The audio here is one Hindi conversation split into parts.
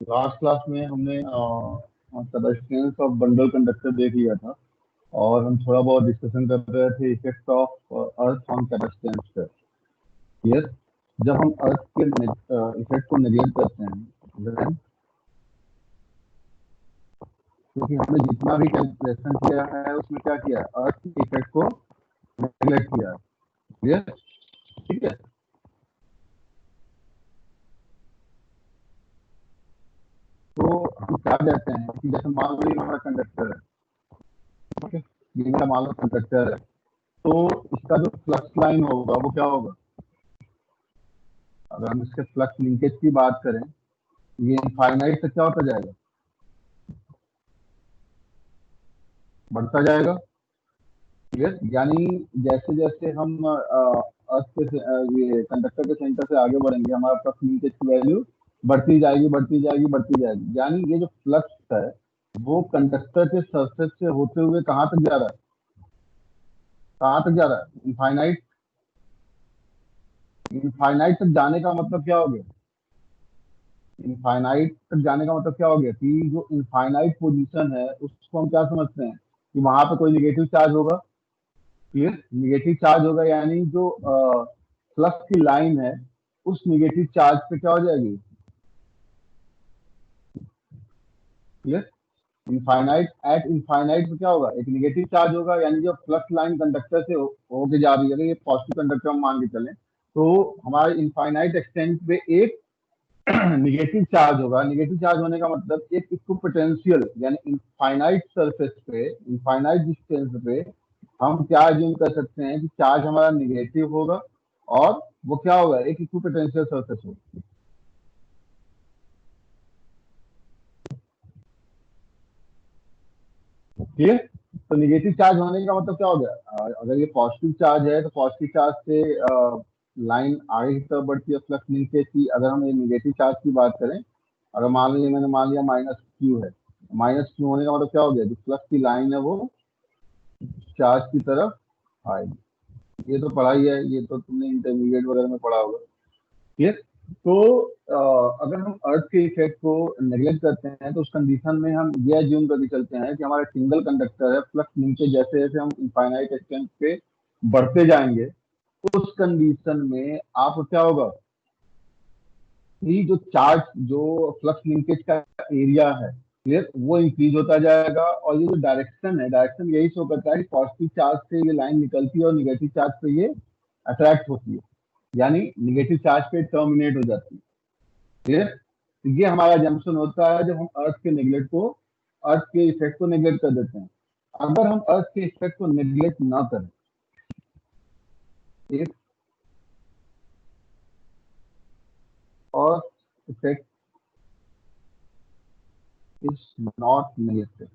लास्ट क्लास में हमने कैपेसिटेंस ऑफ बंडल कंडक्टर देख लिया था और हम थोड़ा बहुत डिस्कशन कर रहे थे effect of earth on capacitance पे। यस, जब हम अर्थ के इफेक्ट को नेग्लेक्ट करते हैं then, क्योंकि हमने जितना भी कैलकुलेशन किया है उसमें क्या किया है, अर्थ के इफेक्ट को नेग्लेक्ट किया है। यस, ठीक है। तो हम क्या कहते हैं कि जैसे मान लो ये हमारा कंडक्टर है, ठीक है, ये मेरा मान लो कंडक्टर है, तो इसका जो फ्लक्स लाइन होगा वो क्या होगा, अगर हम इसके फ्लक्स लिंकेज की बात करें, ये इनफाइनाइट तक क्या होता जाएगा, बढ़ता जाएगा। यस, यानी जैसे जैसे हम अर्थ के ये कंडक्टर के सेंटर से आगे बढ़ेंगे, हमारा फ्लक्स लिंकेज की वैल्यू बढ़ती जाएगी, बढ़ती जाएगी, बढ़ती जाएगी। यानी ये जो फ्लक्स है वो कंडक्टर के सरफेस से होते हुए कहाँ तक जा रहा है, कहाँ तक जा रहा है, इनफाइनाइट। इनफाइनाइट तक जाने का मतलब क्या हो गया, इनफाइनाइट तक जाने का मतलब क्या हो गया कि जो इनफाइनाइट पोजीशन है उसको हम क्या समझते हैं कि वहां पे कोई निगेटिव चार्ज होगा। क्लियर, निगेटिव चार्ज होगा, यानी जो फ्लक्स की लाइन है उस निगेटिव चार्ज पे क्या हो जाएगी। क्लियर, इनफाइनाइट एट इनफाइनाइट पे क्या होगा, एक निगेटिव चार्ज होगा, यानी जो फ्लक्स लाइन कंडक्टर से होके जा रही है, अगर ये पॉजिटिव कंडक्टर हम मान के चलें तो हमारे इनफाइनाइट एक्सटेंट पे एक निगेटिव चार्ज होगा। निगेटिव चार्ज होने का मतलब एक इक्विपोटेंशियल, यानी इनफाइनाइट सरफेस पे, इनफाइनाइट डिस्टेंस पे हम क्या अज्यूम कर सकते हैं कि चार्ज हमारा निगेटिव होगा और वो क्या होगा, एक इक्विपोटेंशियल सरफेस होगा। ठीक है, तो निगेटिव चार्ज होने का मतलब क्या हो गया, अगर ये पॉजिटिव चार्ज है तो पॉजिटिव चार्ज से लाइन आगे की तरफ बढ़ती है फ्लक्स लिंकेज की। अगर हम ये निगेटिव चार्ज की बात करें, अगर मान लीजिए मैंने मान लिया माइनस क्यू है, माइनस क्यू होने का मतलब क्या हो गया, जो फ्लक्स की लाइन है वो चार्ज की तरफ आएगी। ये तो पढ़ा ही है, ये तो तुमने इंटरमीडिएट वगैरह में पढ़ा होगा। ठीक, तो अगर हम अर्थ के इफेक्ट को नेग्लेक्ट करते हैं तो उस कंडीशन में हम ये अज्यूम करके चलते हैं कि हमारा सिंगल कंडक्टर है, फ्लक्स लिंकेज जैसे जैसे हम इनफाइनाइट एक्सटेंट पे बढ़ते जाएंगे, उस कंडीशन में आप क्या होगा कि जो चार्ज, जो फ्लक्स लिंकेज का एरिया है, क्लियर, वो इंक्रीज होता जाएगा। और ये जो डायरेक्शन है, डायरेक्शन यही शो करता है कि पॉजिटिव चार्ज से ये लाइन निकलती है और निगेटिव चार्ज पे ये अट्रैक्ट होती है, यानी निगेटिव चार्ज पे टर्मिनेट हो जाती है। क्लियर, तो ये हमारा जंक्शन होता है जब हम अर्थ के नेगलेक्ट को, अर्थ के इफेक्ट को नेगलेक्ट कर देते हैं। अगर हम अर्थ के इफेक्ट को नेगलेक्ट ना करें, if earth effect is not neglected,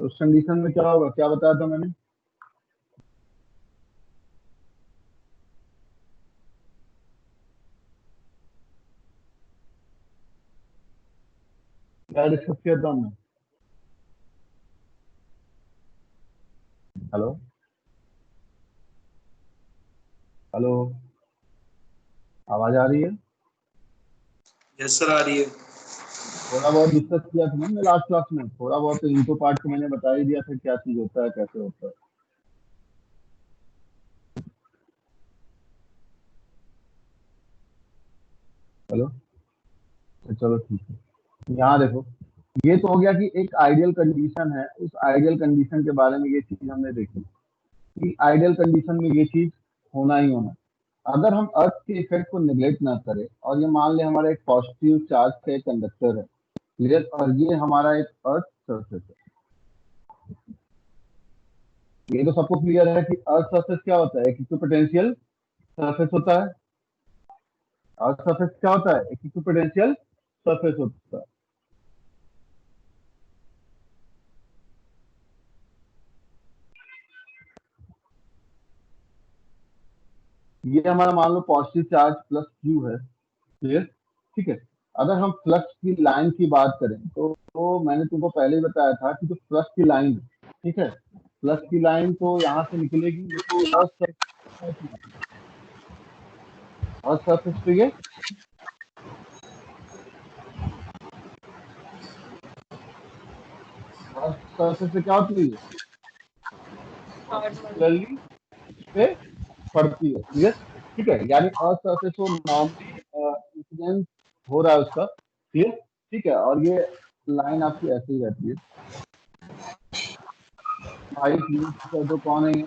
तो उस कंडीशन में क्या होगा, क्या बताया था मैंने, क्या डिस्कस किया था हमने। हेलो, हेलो, आवाज आ रही है। यस सर, आ रही है। थोड़ा बहुत डिस्कस किया था ना हमने लास्ट क्लास में, थोड़ा बहुत इंट्रो पार्ट को मैंने बता ही दिया था क्या चीज होता है, कैसे होता है। हेलो, तो चलो ठीक है, यहाँ देखो, ये तो हो गया कि एक आइडियल कंडीशन है, उस आइडियल कंडीशन के बारे में ये चीज हमने देखी कि आइडियल कंडीशन में ये चीज होना ही होना। अगर हम अर्थ के इफेक्ट को निगलेक्ट ना करें और ये मान लें हमारा एक पॉजिटिव चार्ज का एक कंडक्टर है, क्लियर, और ये हमारा एक अर्थ सरफेस है, ये तो सबको क्लियर है कि अर्थ सरफेस क्या होता है, एक इक्विपोटेंशियल सरफेस होता है। अर्थ सरफेस क्या होता है, एक इक्विपोटेंशियल सरफेस होता है। ये हमारा मान लो पॉजिटिव चार्ज प्लस क्यू है, क्लियर, ठीक है। अगर हम फ्लक्स की लाइन की बात करें तो मैंने तुमको पहले ही बताया था कि जो फ्लक्स की लाइन है, ठीक है, फ्लक्स की लाइन तो यहाँ से निकलेगी, ये तो अर्थ सरफेस, और सरफेस पे ये और सरफेस पे क्या होती है, नॉर्मल। परपेंडिकुलरली पे पड़ती है। क्लियर? ठीक है, यानी अर्थ सरफेस को नॉर्मली इंसिडेंट हो रहा है उसका। क्लियर? ठीक है, और ये लाइन आपकी ऐसे ही रहती है। हाइट यूज कर दो, कौन है ये?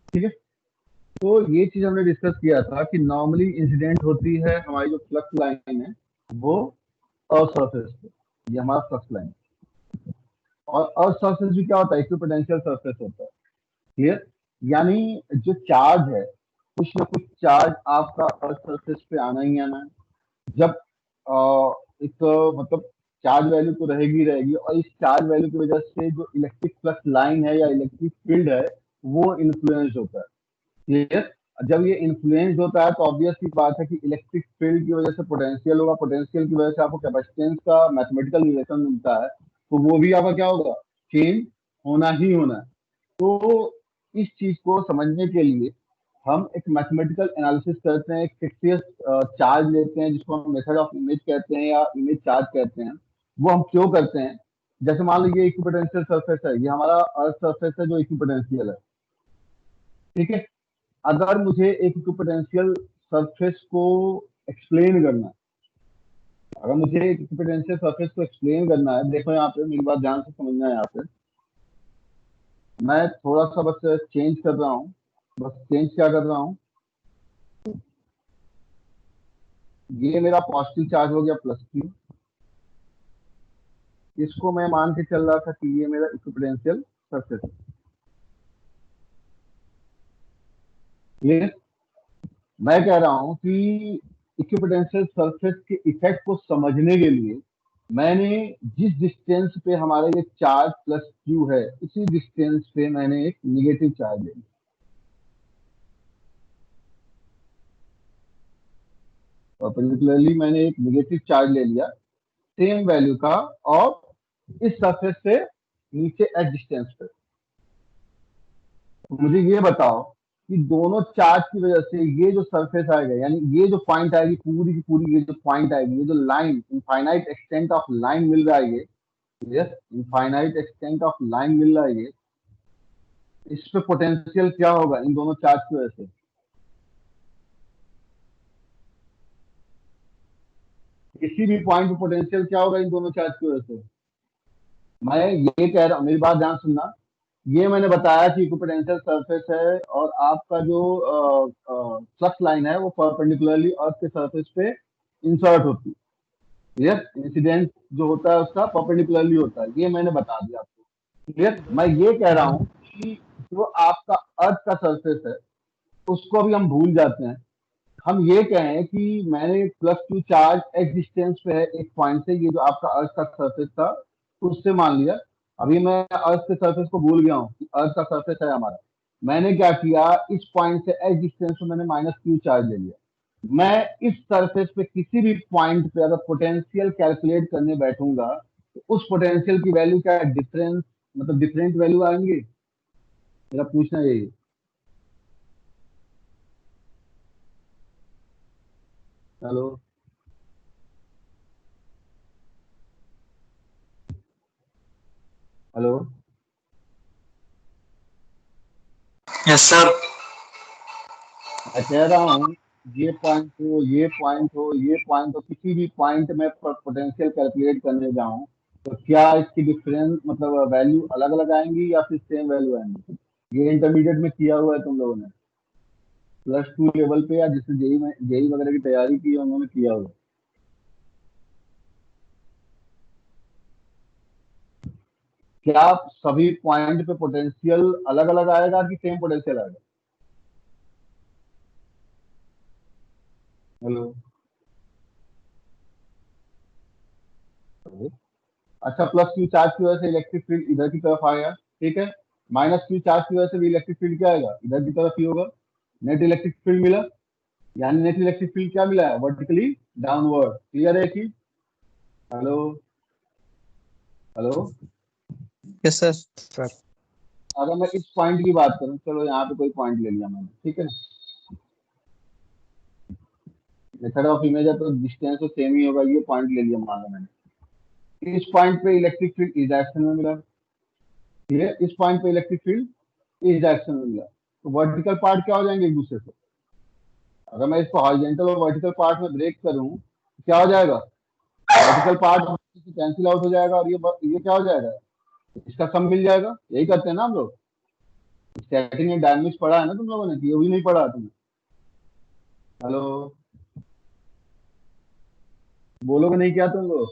ठीक है, तो ये चीज हमने डिस्कस किया था कि नॉर्मली इंसिडेंट होती है हमारी जो फ्लक्स लाइन है वो अर्थ सरफेस पे, ये हमारा फ्लक्स लाइन। और अर्थ सरफेस भी क्या होता है, इक्विपोटेंशियल सरफेस होता है। क्लियर? यानी जो चार्ज है, कुछ ना कुछ चार्ज आपका अर्थ सरफेस पे आना ही आना है। जब एक मतलब चार्ज वैल्यू तो रहेगी रहेगी, और इस चार्ज वैल्यू की वजह से जो इलेक्ट्रिक फ्लक्स लाइन है या इलेक्ट्रिक फील्ड है वो इन्फ्लुएंस होता है। क्लियर? जब ये इन्फ्लुएंस होता है तो ऑब्वियस सी बात है कि इलेक्ट्रिक फील्ड की वजह से पोटेंशियल होगा, पोटेंशियल की वजह से आपको कैपेसिटेंस का मैथमेटिकल रिलेशन मिलता है, तो वो भी आपका क्या होगा, चेंज होना ही होना है। तो इस चीज को समझने के लिए हम एक मैथमेटिकल एनालिसिस करते हैं, एक फिक्सियस चार्ज लेते हैं जिसको हम मेथड ऑफ इमेज कहते हैं या इमेज चार्ज कहते हैं। वो हम क्यों करते हैं? जैसे मान लीजिए इक्विपोटेंशियल सरफेस है, ये हमारा अर्थ सरफेस है जो इक्विपोटेंशियल है। ठीक है, अगर मुझे एक इक्विपोटेंशियल सरफेस को एक्सप्लेन करना है, अगर मुझे एक इक्विपोटेंशियल सरफेस को एक्सप्लेन करना है, देखो यहाँ पे मेरी बात ध्यान से समझना है। यहाँ पे मैं थोड़ा सा बस चेंज कर रहा हूँ, बस चेंज क्या कर रहा हूँ, ये मेरा पॉजिटिव चार्ज हो गया प्लस क्यू, इसको मैं मान के चल रहा था कि ये मेरा इक्विपोटेंशियल सरफेस है। क्लियर? मैं कह रहा हूं कि इक्विपोटेंशियल सरफेस के इफेक्ट को समझने के लिए मैंने जिस डिस्टेंस पे हमारा ये चार्ज प्लस क्यू है, उसी डिस्टेंस पे मैंने एक निगेटिव चार्ज ले लिया। पर्टिकुलरली मैंने एक निगेटिव चार्ज ले लिया सेम वैल्यू का, और इस सरफेस से नीचे एट डिस्टेंस पे। तो मुझे ये बताओ कि दोनों चार्ज की वजह से ये जो सरफेस आएगा, यानी ये जो पॉइंट आएगी पूरी की पूरी, ये जो पॉइंट आएगी, ये जो line infinite extent of line मिल रहा है ये, yes infinite extent of line मिल रहा है ये, इस पे पोटेंशियल क्या होगा इन दोनों चार्ज की वजह से? किसी भी पॉइंट पे पोटेंशियल क्या होगा इन दोनों चार्ज की वजह से? मैं ये कह रहा हूँ, मेरी बात ध्यान सुनना। ये मैंने बताया कि इक्विपोटेंशियल सरफेस है और आपका जो फ्लक्स लाइन है वो परपेंडिकुलरली अर्थ के सरफेस पे इंसर्ट होती है। यस, इंसिडेंट जो होता है उसका परपेंडिकुलरली होता है, ये मैंने बता दिया आपको। क्लियर? मैं ये कह रहा हूँ कि जो आपका अर्थ का सरफेस है उसको अभी हम भूल जाते हैं। हम ये कहें कि मैंने plus Q charge x distance पे है एक पॉइंट से, ये जो आपका अर्थ का सरफेस था उससे मान लिया। अभी मैं अर्थ के सरफेस को भूल गया हूँ कि अर्थ का सरफेस है हमारा। मैंने क्या किया, इस पॉइंट से एक्स डिस्टेंस पे मैंने माइनस क्यू चार्ज ले लिया। मैं इस सरफेस पे किसी भी पॉइंट पे अगर पोटेंशियल कैलकुलेट करने बैठूंगा तो उस पोटेंशियल की वैल्यू क्या डिफरेंस, मतलब डिफरेंट वैल्यू आएंगे। मेरा पूछना यही है। हेलो? हेलो? Yes sir. मैं कह रहा हूँ ये पॉइंट हो, ये पॉइंट हो, ये पॉइंट हो, किसी भी पॉइंट में पोटेंशियल कैलकुलेट करने जाऊं तो क्या इसकी डिफरेंस मतलब वैल्यू अलग अलग आएंगी या फिर सेम वैल्यू आएंगी? ये इंटरमीडिएट में किया हुआ है तुम लोगों ने, प्लस टू लेवल पे, या जिसने जेई में जेई वगैरह की तैयारी की है उन्होंने किया हुआ है। क्या सभी पॉइंट पे पोटेंशियल अलग अलग आएगा कि सेम पोटेंशियल आएगा? हेलो? अच्छा, प्लस क्यू चार्ज की वजह से इलेक्ट्रिक फील्ड इधर की तरफ आएगा, ठीक है। माइनस क्यू चार्ज की वजह से भी इलेक्ट्रिक फील्ड क्या आएगा, इधर की तरफ ही होगा। नेट इलेक्ट्रिक फील्ड मिला, यानी नेट इलेक्ट्रिक फील्ड क्या मिला है, वर्टिकली डाउनवर्ड। क्लियर है कि? Hello hello. Yes sir. Sir अगर मैं इस पॉइंट की बात करूं, चलो यहाँ पे कोई पॉइंट ले लिया मैंने, ठीक है ना। मेथड ऑफ इमेज है तो डिस्टेंस तो सेम ही होगा, ये पॉइंट ले लिया मान लो मैंने। इस पॉइंट पे इलेक्ट्रिक फील्ड इस डायरेक्शन में मिला, ठीक है। इस पॉइंट पे इलेक्ट्रिक फील्ड इस डायरेक्शन में मिला, तो वर्टिकल पार्ट क्या हो जाएंगे एक दूसरे से। अगर मैं इसको हॉरिजॉन्टल और वर्टिकल पार्ट में ब्रेक करूं तो क्या हो जाएगा, वर्टिकल पार्ट कैंसिल आउट हो जाएगा और ये क्या हो जाएगा, इसका सम मिल जाएगा। यही करते हैं ना हम लोग। स्टैटिक में डायनेमिक्स पढ़ा है ना तुम लोगों ने, कि ये भी नहीं पढ़ा तुमने? हेलो, बोलोगे नहीं क्या तुम लोग?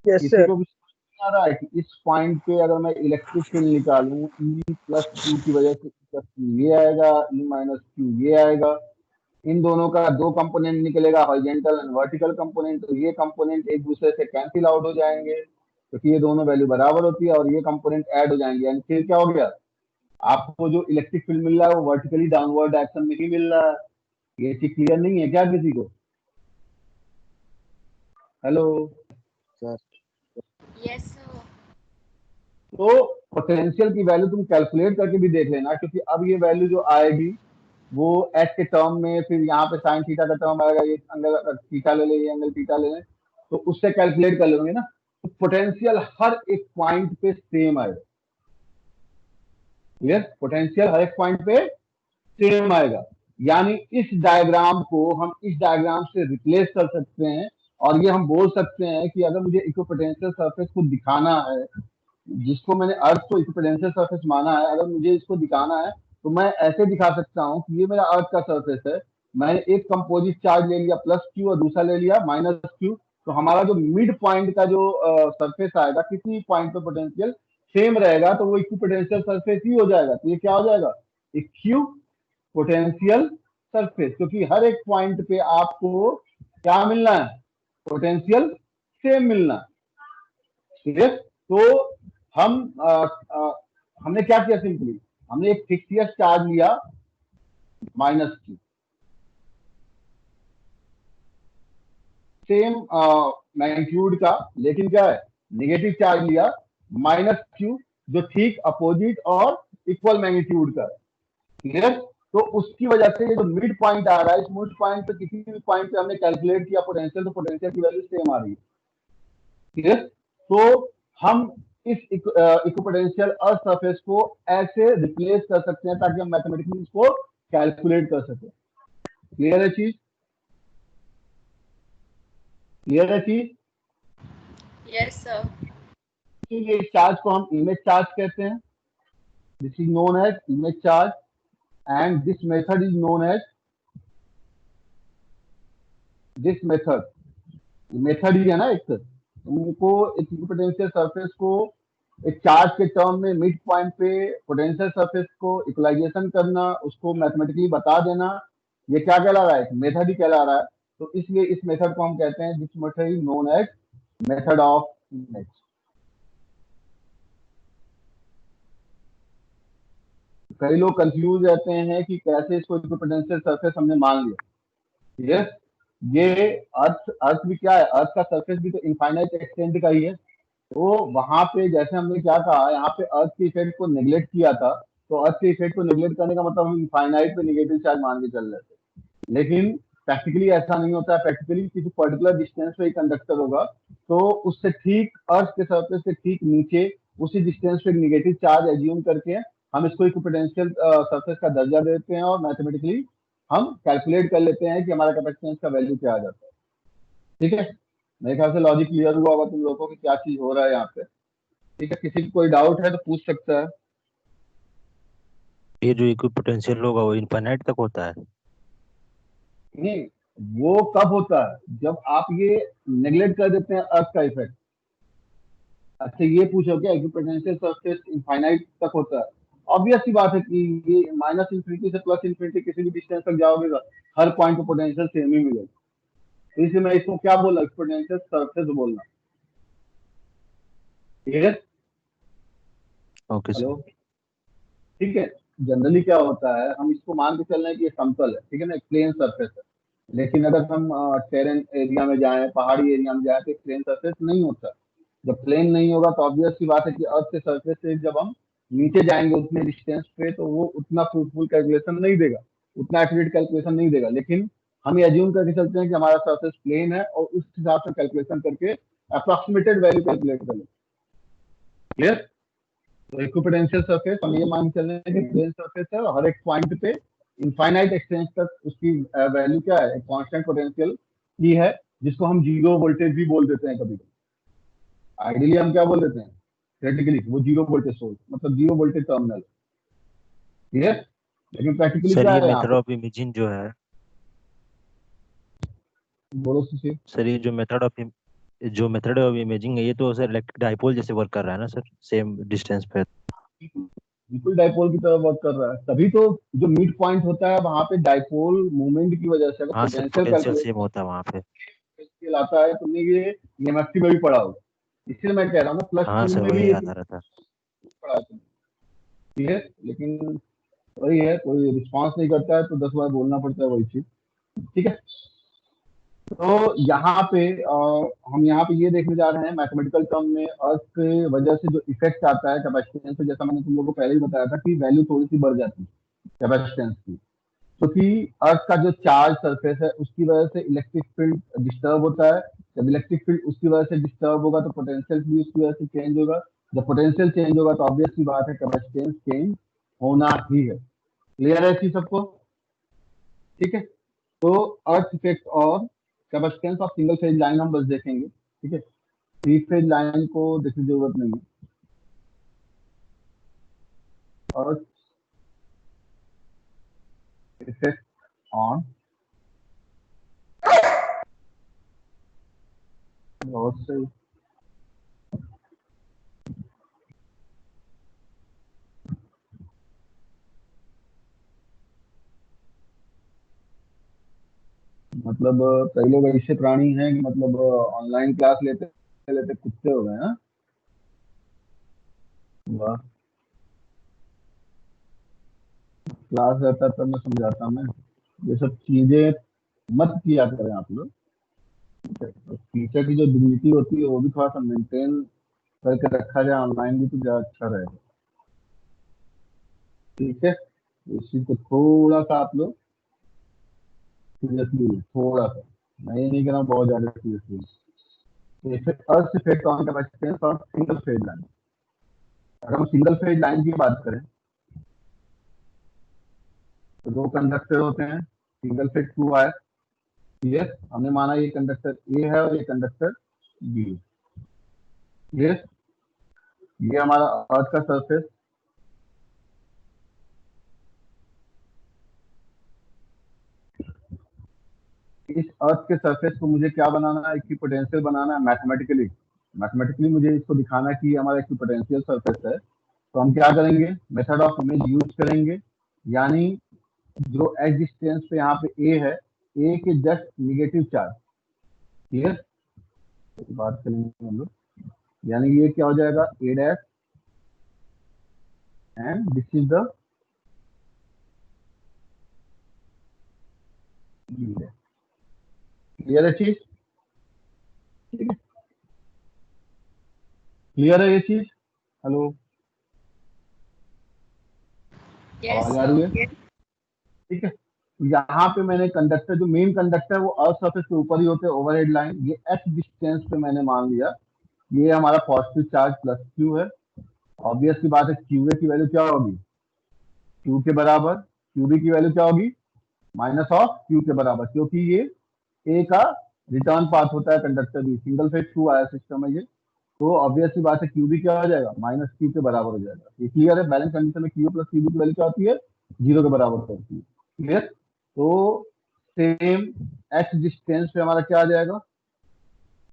यस किसी सर। को भी समझ नहीं आ रहा है कि इस पॉइंट पे अगर मैं इलेक्ट्रिक फील्ड निकालूं, ई प्लस क्यू की वजह से प्लस क्यू ये आएगा, ई माइनस क्यू ये आएगा। इन दोनों का दो कंपोनेंट निकलेगा, हॉरिजॉन्टल एंड वर्टिकल कंपोनेंट। तो ये कंपोनेंट एक दूसरे से कैंसिल आउट हो जाएंगे, क्योंकि ये दोनों वैल्यू बराबर होती है, और ये कंपोनेंट ऐड हो जाएंगे। यानी फिर क्या हो गया, आपको जो इलेक्ट्रिक फील्ड मिल रहा है वो वर्टिकली डाउनवर्ड डायरेक्शन में ही मिल रहा है। ये चीज क्लियर नहीं है क्या किसी को? हेलो। Sir yes sir. तो पोटेंशियल की वैल्यू तुम कैलकुलेट करके भी देख लेना, क्योंकि अब ये वैल्यू जो आएगी वो एच के टर्म में, फिर यहाँ पे साइन थीटा का टर्म आएगा, ये एंगल थीटा ले ले, ये एंगल थीटा ले ले, तो उससे कैलकुलेट कर लेंगे ना। तो पोटेंशियल हर एक पॉइंट पे सेम आएगा। क्लियर? पोटेंशियल हर एक पॉइंट पे सेम आएगा। यानी इस डायग्राम को हम इस डायग्राम से रिप्लेस कर सकते हैं, और ये हम बोल सकते हैं कि अगर मुझे इक्विपोटेंशियल सरफेस को दिखाना है, जिसको मैंने अर्थ को इक्विपोटेंशियल सरफेस माना है, अगर मुझे इसको दिखाना है तो मैं ऐसे दिखा सकता हूं कि ये मेरा अर्थ का सरफेस है। मैंने एक कंपोजिट चार्ज ले लिया प्लस क्यू और दूसरा ले लिया माइनस क्यू, तो हमारा जो मिड पॉइंट का जो सरफेस आएगा, किसी पॉइंट पे पोटेंशियल सेम रहेगा, तो वो इक्विपोटेंशियल सरफेस ही हो जाएगा। तो ये क्या हो जाएगा, इक्यू पोटेंशियल सरफेस, क्योंकि हर एक पॉइंट पे आपको क्या मिलना है, पोटेंशियल सेम मिलना है। ठीक है? तो हम हमने क्या किया, सिंपली हमने एक फिक्सियस चार्ज लिया माइनस क्यू, सेम मैग्नीट्यूड का, लेकिन क्या है, नेगेटिव चार्ज लिया माइनस क्यू, जो ठीक अपोजिट और इक्वल मैग्नीट्यूड का। क्लियर? तो उसकी वजह से ये जो मिड पॉइंट आ रहा है, इस मिड पॉइंट पे किसी भी पॉइंट पे हमने कैलकुलेट किया पोटेंशियल, तो पोटेंशियल की वैल्यू सेम आ रही है। क्लियर? तो हम इस इक्विपोटेंशियल अर्थ सरफेस को ऐसे रिप्लेस कर सकते हैं ताकि हम मैथमेटिकली इसको कैलकुलेट कर सकें। क्लियर है चीज? क्लियर है चीज? Yes sir. ये चार्ज को हम इमेज चार्ज कहते हैं। This is known as image charge, and this method is known as, this method ही है ना एक। उनको एक इक्विपोटेंशियल सरफेस को एक चार्ज के टर्म में मिड पॉइंट पे पोटेंशियल सरफेस को इक्वलाइजेशन करना, उसको मैथमेटिकली बता देना, ये क्या कहला रहा है, मेथड ही कहला रहा है। तो इसलिए इस मेथड को हम कहते हैं, this method is known as method of image. कई लोग कंफ्यूज रहते हैं कि कैसे इसको इक्विपोटेंशियल सरफेस हमने मान लिया। ठीक है? ये अर्थ भी क्या है, अर्थ का सरफेस भी तो इनफाइनाइट एक्सटेंट का ही है। तो वहां पे जैसे हमने क्या कहा, यहाँ पे अर्थ के इफेक्ट को नेग्लेक्ट किया था, तो अर्थ के इफेक्ट को नेग्लेक्ट करने का मतलब हम इनफाइनाइट पे नेगेटिव चार्ज मान के चल रहे थे। लेकिन प्रैक्टिकली ऐसा नहीं होता है। प्रैक्टिकली किसी पर्टिकुलर डिस्टेंस पे ही कंडक्टर होगा, तो उससे ठीक अर्थ के सरफेस से ठीक नीचे उसी डिस्टेंस पे नेगेटिव चार्ज एज्यूम करके हम इसको इक्विपोटेंशियल सरफेस का दर्जा देते हैं, और मैथमेटिकली हम कैलकुलेट कर लेते हैं कि हमारा कैपेसिटेंस का वैल्यू क्या आ जाता है। ठीक है? मेरे ख्याल से लॉजिक क्लियर हुआ होगा तुम लोगों को कि क्या चीज हो रहा है यहाँ पे। ठीक है? किसी को कोई डाउट है तो पूछ सकता है। ये जो इक्विपोटेंशियल होगा वो इनफाइनाइट तक होता है? नहीं, वो कब होता है, जब आप ये नेग्लेक्ट कर देते हैं अर्थ का इफेक्ट। अच्छा, ये पूछो क्या इक्विपोटेंशियल सरफेस इनफाइनाइट तक होता है? ऑब्वियस सी बात है कि ये माइनस इन्फिनिटी से प्लस इन्फिनिटी किसी भी डिस्टेंस तक जाओगे हर पॉइंट पे पोटेंशियल सेम ही मिलेगा। तो इसलिए मैं इसको क्या बोला, एक्सपोनेंशियल सरफेस बोलना। ठीक है, ओके सर। हेलो, ठीक है। जनरली क्या होता है, हम इसको मान के चल रहे हैं कि ये समतल है, ठीक है ना, प्लेन सरफेस है। लेकिन अगर हम टेरेन एरिया में जाएं, पहाड़ी एरिया में जाएं, तो प्लेन सरफेस नहीं होता। जब प्लेन नहीं होगा तो ऑब्वियस सी बात है कि अर्थ के सरफेस से जब हम नीचे जाएंगे उतने डिस्टेंस पे, तो वो उतना फ्रूटफुल कैलकुलेशन नहीं देगा, उतना एक्यूरेट कैलकुलेशन नहीं देगा। लेकिन हम ये एज्यूम करके चलते हैं कि हमारा सरफेस प्लेन है और उस हिसाब से कैलकुलेशन करके अप्रोक्सीमेटेड वैल्यू कैलकुलेट कर लेते। क्लियर? तो इक्विपोटेंशियल सरफेस हम ये मान के चल रहे हैं कि प्लेन सरफेस है और हर एक पॉइंट पे इनफाइनाइट एक्सटेंस तक उसकी वैल्यू क्या है, कांस्टेंट पोटेंशियल की है, जिसको हम जीरो वोल्टेज भी बोल देते हैं कभी कभी। आइडियली हम क्या बोल देते हैं, थ्योरेटिकली वो जीरो वोल्टेज सोर्स, मतलब जीरो वोल्टेज टर्मिनल। ठीक है, लेकिन प्रैक्टिकली सर क्या ये है यहाँ मेथड पे, ऑफ इमेजिंग जो है, बोलो से सर ये जो मेथड ऑफ इमेजिंग है, ये तो सर इलेक्ट्रिक डाइपोल जैसे वर्क कर रहा है ना सर, सेम डिस्टेंस पे। बिल्कुल डाइपोल की तरह वर्क कर रहा है। तभी तो जो मिड पॉइंट होता है वहां पे डाइपोल मूवमेंट की वजह से अगर हाँ sir, potential potential same calculate होता है वहाँ पे। आता है, तुमने ये EMFT में भी पढ़ा होगा, इसलिए मैं कह रहा हूँ ना प्लस हाँ टू सर, में भी वही ये याद आ रहा था। पढ़ा है तुमने। ठीक है, लेकिन वही है, कोई रिस्पॉन्स नहीं करता है तो 10 बार बोलना पड़ता है वही चीज। ठीक है, तो यहाँ पे हम यहाँ पे ये देखने जा रहे हैं मैथमेटिकल टर्म में अर्थ के वजह से जो इफेक्ट आता है कैपेसिटेंस पे, जैसा मैंने तुम लोगों को पहले ही बताया था कि वैल्यू थोड़ी सी बढ़ जाती है कैपेसिटेंस की, क्योंकि अर्थ का जो चार्ज सरफेस है उसकी वजह से इलेक्ट्रिक फील्ड डिस्टर्ब होता है। जब इलेक्ट्रिक फील्ड उसकी वजह से डिस्टर्ब होगा तो पोटेंशियल भी उसकी वजह से चेंज होगा। जब पोटेंशियल चेंज होगा तो ऑब्वियस सी बात है कैपेसिटेंस चेंज होना ही है। क्लियर है चीज सबको? ठीक है, तो अर्थ इफेक्ट और capacitance of single phase line हम बस देखेंगे। ठीक है, थ्री फेज लाइन को देखने की जरूरत नहीं है। अर्थ इफेक्ट ऑन, बहुत सही, मतलब कई लोग ऐसे प्राणी हैं कि मतलब ऑनलाइन क्लास लेते लेते कुत्ते हो गए। हाँ, वाह, क्लास रहता तब मैं समझाता। मैं ये सब चीजें मत किया करें आप लोग। टीचर की जो डिग्निटी होती है वो भी थोड़ा सा मेंटेन करके रखा जाए ऑनलाइन भी, तो ज्यादा अच्छा रहेगा। ठीक है, तो इस चीज को थोड़ा सा आप लोग सीरियसली, थोड़ा सा, मैं ये नहीं कह रहा हूँ बहुत ज्यादा seriously. Earth effect on capacitance of single phase line. अगर हम सिंगल फेज लाइन की बात करें तो दो कंडक्टर होते हैं, सिंगल फेज 2 वायर। क्लियर? हमने माना ये कंडक्टर ए है और ये कंडक्टर बी है। क्लियर? ये हमारा अर्थ का सरफेस, इस अर्थ के सरफेस को मुझे क्या बनाना है, इक्विपोटेंशियल बनाना है मैथमेटिकली। मैथमेटिकली मुझे इसको दिखाना है कि ये हमारा इक्विपोटेंशियल सरफेस है। तो हम क्या करेंगे, मेथड ऑफ इमेज यूज करेंगे। यानी जो एच डिस्टेंस पे यहाँ पे ए है, ए के जस्ट निगेटिव चार्ज। क्लियर? बात करेंगे हम लोग, यानी ये क्या हो जाएगा, A dash and this is the B dash. Clear है चीज? ठीक है, क्लियर है ये चीज? हेलो, Yes, आवाज आ sir. रही है? ठीक है, यहाँ पे मैंने कंडक्टर, जो मेन कंडक्टर वो अर्थ सरफेस के ऊपर ही होते हैं, ओवरहेड लाइन, ये एच डिस्टेंस पे मैंने मान लिया ये हमारा पॉजिटिव चार्ज प्लस क्यू है। ऑब्वियस की बात है क्यू ए की वैल्यू क्या होगी, क्यू के बराबर, क्यू बी की वैल्यू क्या होगी, माइनस ऑफ क्यू के बराबर, क्योंकि ये ए का रिटर्न पाथ होता है कंडक्टर बी, सिंगल फेज 2 आया सिस्टम है ये। तो ऑब्वियस सी बात है क्यू बी क्या हो जाएगा, माइनस क्यू के बराबर हो जाएगा। ये क्लियर है? बैलेंस कंडीशन में क्यू प्लस क्यू बी की वैल्यू क्या होती है, जीरो के बराबर होती है। क्लियर? तो सेम एच डिस्टेंस पे हमारा क्या आ जाएगा,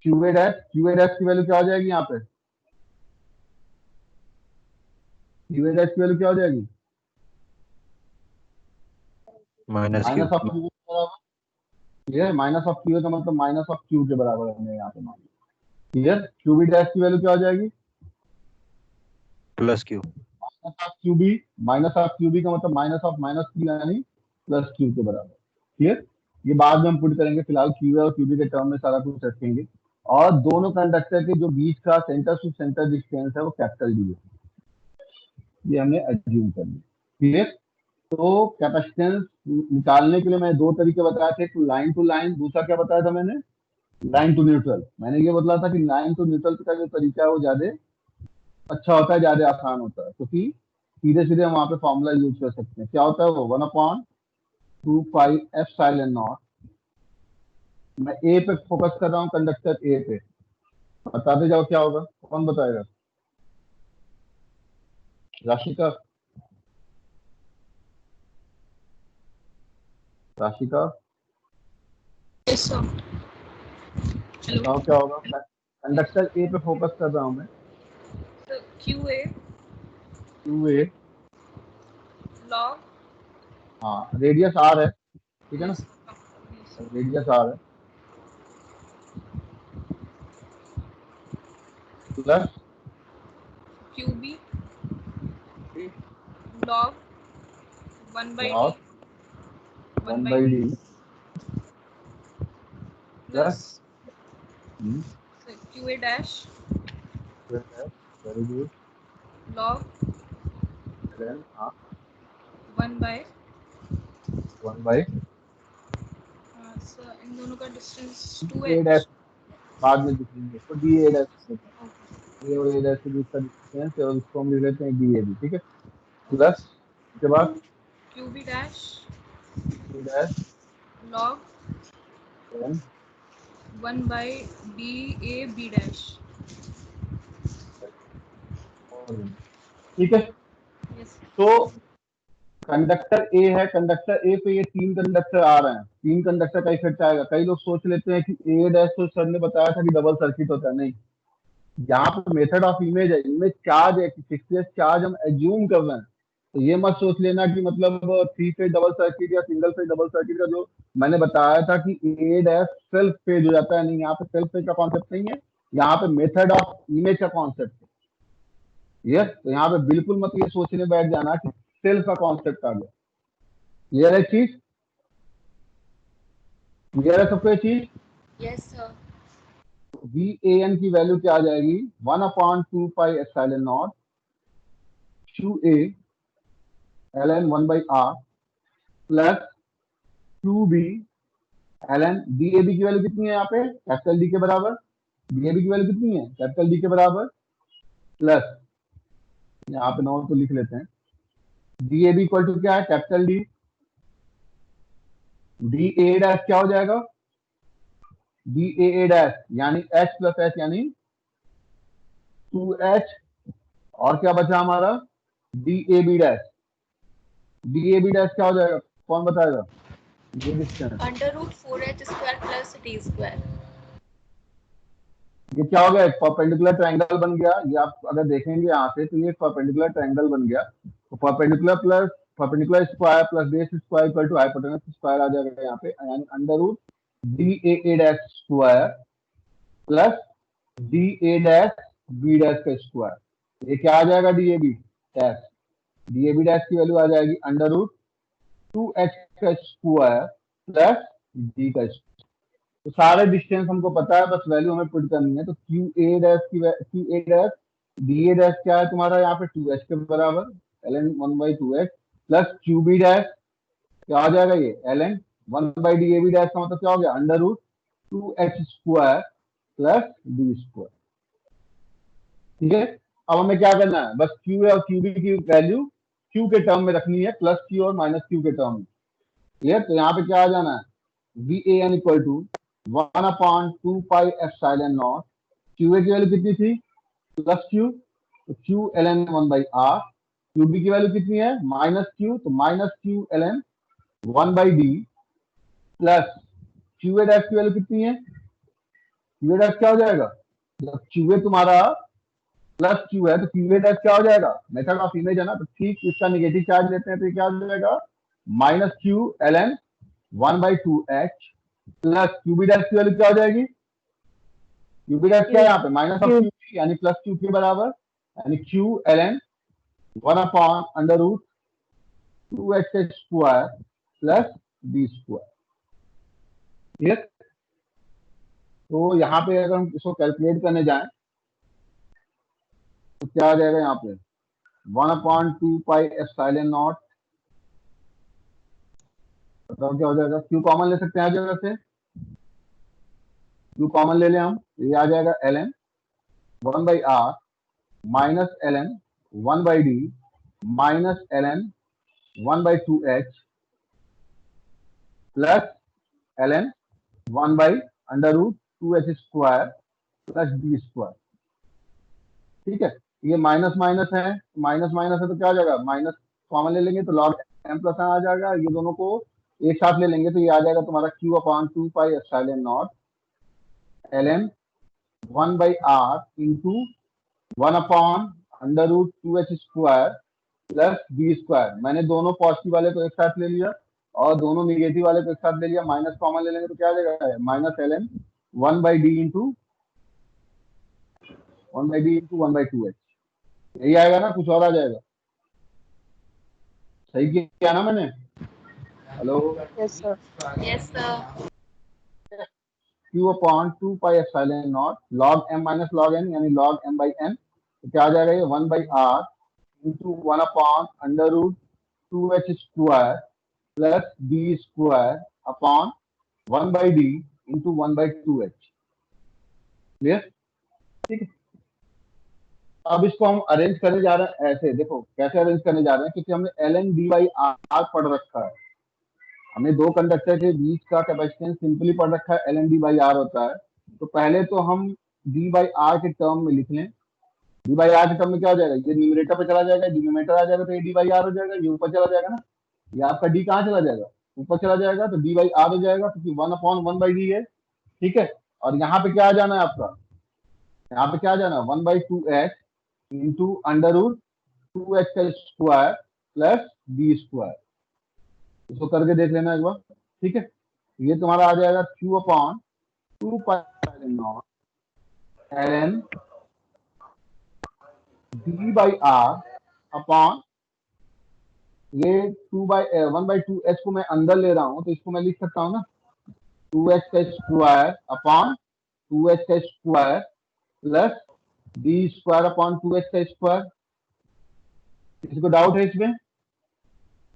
क्यू ए डैश की वैल्यू क्या हो जाएगी, यहाँ पे क्यू ए डैश की वैल्यू क्या हो जाएगी, minus Q minus of Q के बराबर, क्लियर, माइनस ऑफ क्यू का मतलब माइनस ऑफ क्यू के बराबर हमने यहाँ पे मान लिया, क्लियर। क्यू बी डैश की वैल्यू क्या हो जाएगी, plus Q. Minus of Q B, minus of Q B का मतलब माइनस ऑफ माइनस क्यू यानी प्लस क्यू के बराबर, क्लियर। ये बाद में हम पुट करेंगे, फिलहाल क्यू और क्यू बी के टर्म में सारा कुछ रखेंगे। और दोनों कंडक्टर के जो बीच का सेंटर टू सेंटर डिस्टेंस है वो कैपिटल डी है, ये हमने एज्यूम कर लिया, क्लियर। तो कैपेसिटेंस निकालने के लिए मैं दो तरीके बताए थे, लाइन टू लाइन, दूसरा क्या बताया था मैंने, लाइन टू न्यूट्रल। मैंने ये बतला था कि लाइन टू न्यूट्रल का जो तरीका है वो ज्यादा अच्छा होता है, ज्यादा आसान होता है, क्योंकि सीधे सीधे हम वहां पे फॉर्मूला यूज कर सकते हैं। क्या होता है वो, 1/2 पाई एप्सिलॉन नॉट। मैं ए पे फोकस कर रहा हूँ, कंडक्टर ए पे, बताते जाओ क्या होगा, कौन बताएगा, राशिका, राशिका Yes, sir. बताओ क्या होगा। कंडक्टर ए पे फोकस कर रहा हूँ मैं, So QA Q A, log. हाँ रेडियस आर है, ठीक है ना, Yes. Yes. रेडियस आर है, plus QB log 1 by log D 1 by d plus Hmm. so QA dash very good, log then 1 by 1 by so इन दोनों का डिस्टेंस ए 2h. डैश, बाद में लिखेंगे तो डी ए डैश, Okay. ए और ए डैश के बीच का डिस्टेंस है और इसको हम लिख लेते हैं डी ए बी, ठीक है। प्लस उसके बाद QB dash A dash, log then 1 by DAB dash. ठीक है। Yes. तो कंडक्टर ए है, कंडक्टर ए पे ये तीन कंडक्टर आ रहे हैं, तीन कंडक्टर का इफेक्ट आएगा। कई लोग सोच लेते हैं कि ए डैश तो सर ने बताया था कि डबल सर्किट होता है, नहीं, यहाँ पे मेथड ऑफ इमेज है, इमेज चार्ज है, फिक्स चार्ज हम एज्यूम कर रहे हैं। तो ये मत सोच लेना कि मतलब थ्री फेज डबल सर्किट या सिंगल फेज डबल सर्किट का जो मैंने बताया था कि ए डैश सेल्फ फेज हो जाता है, नहीं, यहाँ पे सेल्फ फेज का कॉन्सेप्ट नहीं है, यहाँ पे मेथड ऑफ इमेज का कॉन्सेप्ट है। ये तो यहाँ पे बिल्कुल मत ये सोचने बैठ जाना कि सेल्फ का कॉन्सेप्ट आ गया। क्लियर है चीज, क्लियर है सबको ये चीज। Yes, sir. वी ए एन की वैल्यू क्या आ जाएगी, 1/2 pi epsilon not Q A ln 1 by r plus Q B ln D A B की वैल्यू कितनी है यहाँ पे, कैपिटल डी के बराबर, डी ए बी की वैल्यू कितनी है, कैपिटल डी के बराबर, प्लस यहाँ पे नॉट तो लिख लेते हैं, D A B equal to क्या है, capital D, D A dash क्या हो जाएगा, डी ए डैश यानी एच प्लस एच यानी 2h, और क्या बचा हमारा, D A B dash, D A B dash क्या हो जाएगा, कौन बताएगा, ये distance, Under root 4h square plus d square. ये क्या हो गया, एक परपेंडिकुलर ट्रायंगल बन गया। ये आप अगर देखेंगे यहाँ से तो ये एक परपेंडिकुलर ट्रायंगल बन गया। तो perpendicular plus perpendicular square plus base square equal to hypotenuse square आ जाएगा यहाँ पे, यानी under root D A dash square plus D A dash B dash का स्क्वायर। ये क्या आ जाएगा, D A B dash, D A B dash की वैल्यू आ जाएगी अंडर रूट 2h का स्क्वायर प्लस डी का स्क्वायर। तो सारे डिस्टेंस हमको पता है, बस वैल्यू हमें पुट करनी है। तो क्यू ए डैश की Q A dash D A dash क्या है तुम्हारा यहाँ पे 2h के बराबर ln 1/2h plus Q B dash क्या आ जाएगा, ये ln 1/डी ए बी डैश का मतलब क्या हो गया, under root 2h square plus d square. ठीक है, अब हमें क्या करना है, बस क्यू और क्यू बी की वैल्यू क्यू के टर्म में रखनी है, प्लस क्यू और माइनस क्यू के टर्म में। क्लियर, तो यहाँ पे क्या आ जाना है, v A n equal to 1/2 pi epsilon not, Q a की वैल्यू कितनी थी, प्लस क्यू, तो q ln 1 by r, q b की वैल्यू कितनी है, माइनस क्यू, तो minus q ln 1 by d plus Q A dash की वैल्यू कितनी है, क्यू ए डैश क्या हो जाएगा, जब क्यू ए तुम्हारा प्लस क्यू है तो क्यू ए डैश क्या हो जाएगा, मेथड ऑफ इमेज है ना, तो ठीक इसका नेगेटिव चार्ज लेते हैं तो ये क्या हो जाएगा, minus q l n 1/2h plus Q B dash की वैल्यू क्या हो जाएगी? क्यू बी डैश क्या है यहाँ पे? माइनस ऑफ क्यू बी यानी प्लस क्यू के बराबर, यानी q l n 1/√2h² plus b square. ठीक है, तो यहाँ पे अगर हम इसको कैलकुलेट करने जाएं तो क्या आ जाएगा यहाँ पे? 1/2πε0। बताओ क्या हो जाएगा? क्यू कॉमन ले सकते हैं हर जगह से, क्यू कॉमन ले लें हम, ये आ जाएगा ln 1/r minus ln 1/d minus ln 1/2h plus ln 1/√2h² plus b square. ठीक है, ये माइनस माइनस है, माइनस माइनस है तो क्या हो जाएगा? माइनस कॉमन ले लेंगे तो log m प्लस आ जाएगा, ये दोनों को एक साथ ले लेंगे तो ये आ जाएगा तुम्हारा q/2πε0 ln 1/r into 1/√2h² plus b square. मैंने दोनों पॉजिटिव वाले को एक साथ ले लिया और दोनों निगेटिव वाले को एक साथ ले लिया, माइनस कॉमन ले लेंगे तो क्या आ जाएगा? Minus ln 1/d into 1/2h। यही आएगा ना, कुछ और आ जाएगा? सही किया ना मैंने? Hello, Yes, sir. q/2πε0 log m minus log n यानी log m/n, तो क्या आ जाएगा? ये 1/r into 1/√2h² plus b square upon 1/d into 1/2h। Clear? ठीक है, अब इसको हम अरेंज करने जा रहे हैं ऐसे। देखो कैसे अरेंज करने जा रहे हैं, क्योंकि हमने ln d/r पढ़ रखा है, हमने दो कंडक्टर के बीच का कैपेसिटेंस सिंपली पढ़ रखा है, ln d/r होता है। तो पहले तो हम d/r के टर्म में लिख लें। d/r के टर्म में क्या हो जाएगा? ये न्यूमरेटर पे चला जाएगा, डिनोमिनेटर आ जाएगा तो ये d/r हो जाएगा, ये ऊपर चला जाएगा ना, ये आपका d कहाँ चला जाएगा? ऊपर चला जाएगा, तो d/r हो जाएगा क्योंकि 1/1/d है। ठीक है, और यहाँ पे क्या आ जाना है आपका? यहाँ पे क्या आ जाना? 1/2h into √2h² plus b square. इसको करके देख लेना एक बार। ठीक है, ये तुम्हारा आ जाएगा q/2πε0 ln d/r अपॉन ये 1/2h को मैं अंदर ले रहा हूं तो इसको मैं लिख सकता हूं ना, 2h² upon 2h² plus b square upon 2h²। किसी को डाउट है इसमें?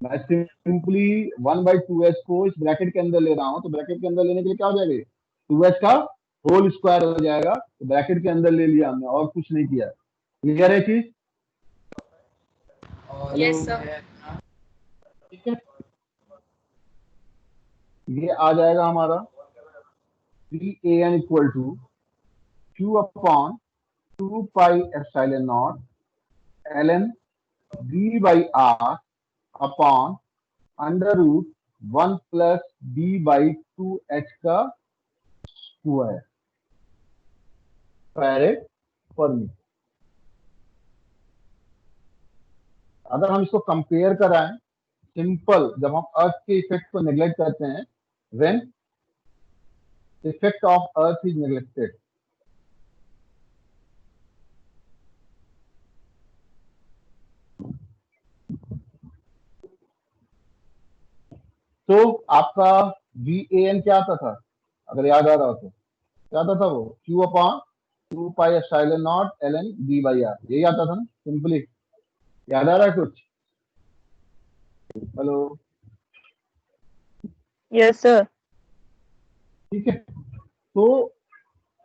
मैं सिंपली 1/2h को इस ब्रैकेट के अंदर ले रहा हूं, तो ब्रैकेट के अंदर लेने के लिए क्या हो जाएगा? 2h का होल स्क्वायर हो जाएगा, तो ब्रैकेट के अंदर ले लिया हमने और कुछ नहीं किया। क्लियर है चीज? Yes, sir. ठीक है, ये आ जाएगा हमारा Van equal to q/2πε0 ln d/r upon √1 plus d/2h का स्क्वायर फैरेड पर मीटर। अगर हम इसको कंपेयर कराएं, सिंपल, जब हम अर्थ के इफेक्ट को नेग्लेक्ट करते हैं, when effect of earth is neglected, तो आपका VAN क्या आता था? अगर याद आ रहा हो तो क्या आता था? वो q/2πε0 ln d/r, यही आता था ना सिंपली। याद आ रहा है कुछ? Hello, Yes, sir. ठीक है, तो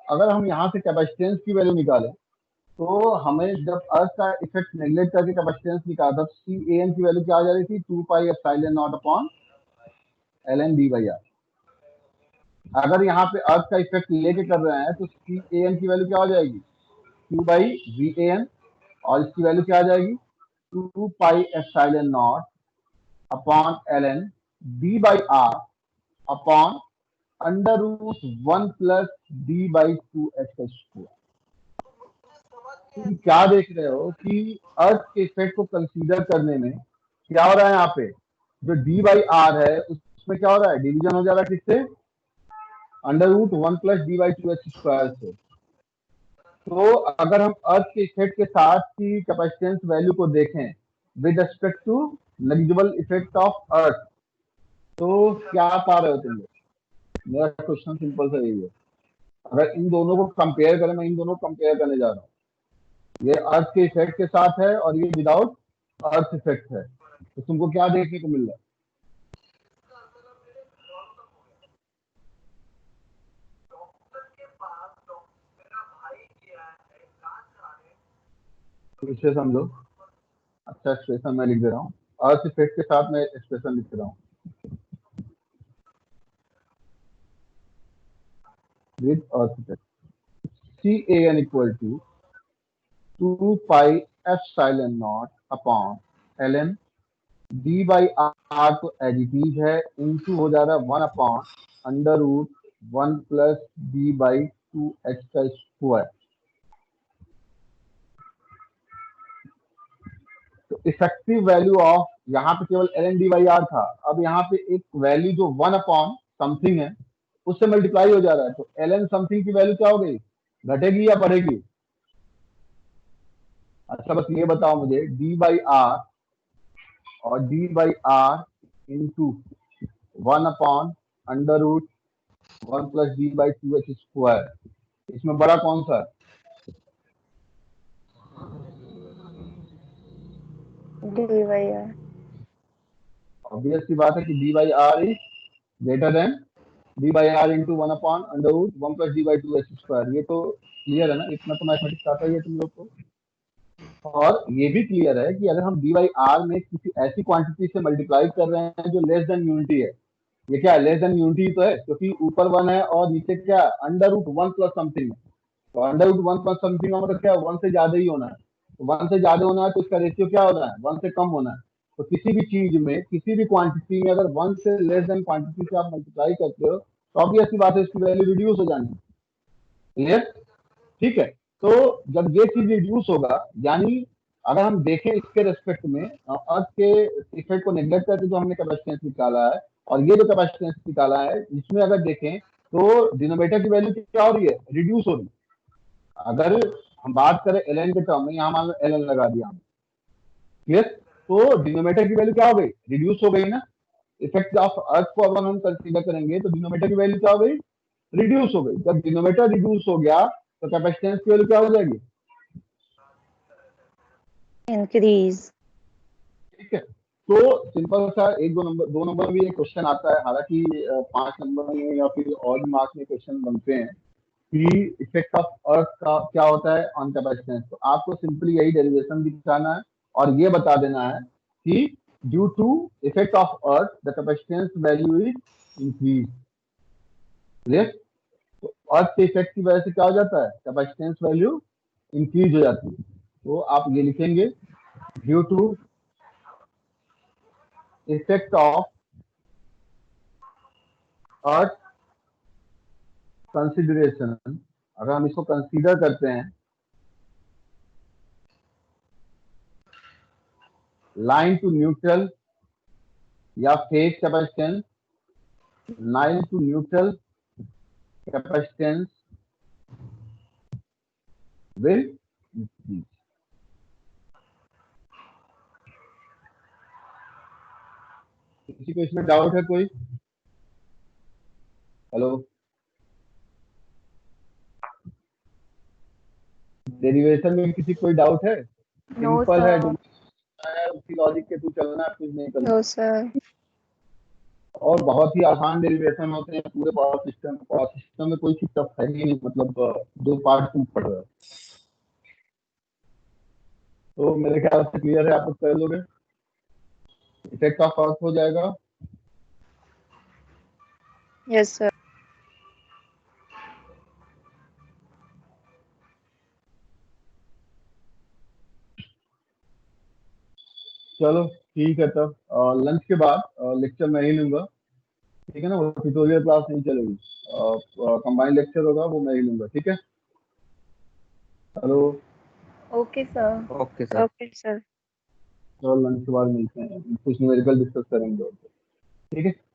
अगर हम यहाँ से कैपेसिटेंस की वैल्यू निकालें तो हमें जब अर्थ का इफेक्ट नेग्लेक्ट करके कैपेसिटेंस निकाला था, CAN की वैल्यू क्या आ जा रही थी? 2πε0 अपॉन ln d/r। अगर यहाँ पे अर्थ का इफेक्ट लेके कर रहे हैं तो CAN की वैल्यू क्या हो जाएगी? q/VAN, और इसकी वैल्यू क्या आ जाएगी? 2πε0 upon ln d/r upon √1 plus d/2h²। तुम क्या देख रहे हो कि अर्थ के इफेक्ट को कंसीडर करने में क्या हो रहा है? यहाँ पे जो डी बाई आर है उसमें क्या हो रहा है, डिवीजन हो जा रहा है किससे, √1 + d/2h² से। तो अगर हम अर्थ के इफेक्ट के साथ की कैपेसिटेंस वैल्यू को देखें with respect to negligible effect of earth, तो क्या पा रहे हो तुम लोग? मेरा क्वेश्चन सिंपल सा यही है। अगर इन दोनों को कंपेयर करें, मैं इन दोनों को कंपेयर करने जा रहा हूँ, ये अर्थ के इफेक्ट के साथ है और ये विदाउट अर्थ इफेक्ट है, तो तुमको क्या देखने को मिल रहा है? इसे समझो, अच्छा एक्सप्रेशन मैं लिख दे रहा हूँ, अर्थ इफेक्ट के साथ मैं एक्सप्रेशन लिख रहा हूँ with earth effect. CAN = 2 pi epsilon naught upon ln d/r, तो एडिटिव है, इनटू हो जा रहा है 1/√1 + d/2h²। तो इफेक्टिव वैल्यू ऑफ, यहाँ पे केवल ln d/r था, अब यहाँ पे एक वैल्यू जो 1/समथिंग है उससे मल्टीप्लाई हो जा रहा है, तो ln समथिंग की वैल्यू क्या हो गई, घटेगी या बढ़ेगी? अच्छा बस ये बताओ मुझे, d/r और d/r इंटू 1/√1 + d/2h², इसमें बड़ा कौन सा है? d/r। ऑब्वियस सी बात है कि d/r is greater than d/r into 1/√1 + d/2h²। ये तो क्लियर है ना, इतना तो मैथमेटिक्स आता ही है तुम लोग को। और ये भी क्लियर है कि अगर हम d/r में किसी ऐसी क्वांटिटी से मल्टीप्लाई कर रहे हैं जो लेस देन यूनिटी है, ये क्या है, लेस देन यूनिटी तो है, क्योंकि ऊपर 1 है और नीचे क्या है, √1 + समथिंग है, तो √1 + समथिंग का मतलब क्या है, 1 से ज्यादा ही होना है। तो 1 से ज्यादा होना है तो इसका रेशियो क्या होना है, 1 से कम होना है। तो किसी भी चीज में, किसी भी क्वांटिटी में अगर 1 से लेस देन क्वांटिटी से आप मल्टीप्लाई करते हो तो ऑब्वियस सी बात है इसकी वैल्यू रिड्यूस हो जानी है। क्लियर? ठीक है, तो जब ये चीज रिड्यूस होगा, यानी अगर हम देखें इसके रेस्पेक्ट में अर्थ के इफेक्ट को नेग्लेक्ट करके जो हमने कैपेसिटेंस निकाला है और ये जो कैपेसिटेंस निकाला है, इसमें अगर देखें तो डिनोमिनेटर की वैल्यू क्या हो रही है, रिड्यूस हो रही है। अगर हम बात करें ln के टर्म में, यहाँ मान लो ln लगा दिया हमने, क्लियर, तो डिनोमिनेटर की वैल्यू क्या हो गई, रिड्यूस हो गई ना। इफेक्ट ऑफ अर्थ को अगर हम कंसीडर करेंगे तो डिनोमिनेटर की वैल्यू क्या हो गई, रिड्यूस हो गई। जब डिनोमिनेटर रिड्यूस हो गया तो कैपेसिटेंस की वैल्यू क्या हो जाएगी, इंक्रीज। ठीक है। तो सिंपल सा एक दो नंबर में भी एक क्वेश्चन आता है, हालांकि 5 नंबर में या फिर और भी मार्क्स में क्वेश्चन बनते हैं कि इफेक्ट ऑफ अर्थ का क्या होता है ऑन कैपेसिटेंस। तो आपको सिंपली यही डेरिवेशन दिखाना है और ये बता देना है कि due to effect of earth the capacitance value is increase. Clear? तो अर्थ के इफेक्ट की वजह से क्या हो जाता है, कैपेसिटेंस वैल्यू इंक्रीज हो जाती है। तो आप ये लिखेंगे, due to effect of earth consideration, अगर हम इसको कंसीडर करते हैं, लाइन टू न्यूट्रल या phase capacitance, line to neutral capacitance will increase. किसी को इसमें डाउट है कोई? हेलो, डेरिवेशन में किसी कोई डाउट है? नो सिंपल है, जो सर। है उसी लॉजिक के थ्रू चलना है, कुछ नहीं करना। No sir. और बहुत ही आसान डेरिवेशन होते हैं पूरे पावर सिस्टम में कोई चीज टफ है ही नहीं, मतलब दो पार्ट तुम पढ़ रहे हो। तो मेरे ख्याल से क्लियर है, आप लोग कर लोगे, इफेक्ट ऑफ अर्थ हो जाएगा। Yes sir. चलो ठीक है, तब लंच के बाद लेक्चर मैं ही लूंगा, ठीक है ना, वो ट्यूटोरियल क्लास नहीं चलेगी, कंबाइंड लेक्चर होगा वो मैं ही लूंगा, ठीक है। Hello, okay sir. Okay sir. Okay sir. चलो लंच के बाद मिलते हैं, कुछ न्यूमेरिकल डिस्कस करेंगे और ठीक है।